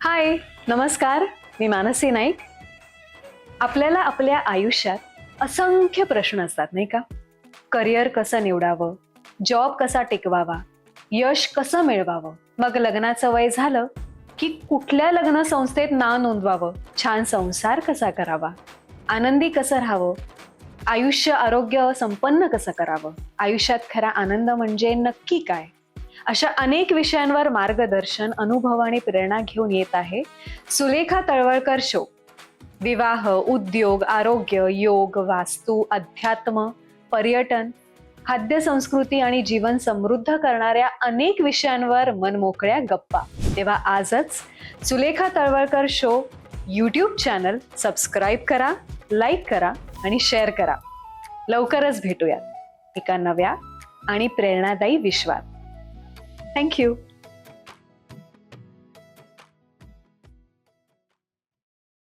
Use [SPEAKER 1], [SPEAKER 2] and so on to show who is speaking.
[SPEAKER 1] हाय, नमस्कार. मी मानसी नाईक. आपल्याला आपल्या आयुष्यात असंख्य प्रश्न असतात नाही का? करिअर कसं निवडावं, जॉब कसा टिकवावा, यश कसं मिळवावं, मग लग्नाचं वय झालं की कुठल्या लग्न संस्थेत नाव नोंदवावं, छान संसार कसा करावा, आनंदी कसं राहावं, आयुष्य आरोग्य संपन्न कसं करावं, आयुष्यात खरा आनंद म्हणजे नक्की काय, अशा अनेक विषयांवर मार्गदर्शन, अनुभव आणि प्रेरणा घेऊन येत आहे सुलेखा तळवळकर शो. विवाह, उद्योग, आरोग्य, योग, वास्तू, अध्यात्म, पर्यटन, खाद्य संस्कृती आणि जीवन समृद्ध करणाऱ्या अनेक विषयांवर मनमोकळ्या गप्पा. तेव्हा आजच Sulekha Talwalkar show YouTube channel subscribe करा, लाईक करा आणि शेअर करा. लवकरच भेटूयात एका नव्या आणि प्रेरणादायी विश्वात. थँक्यू.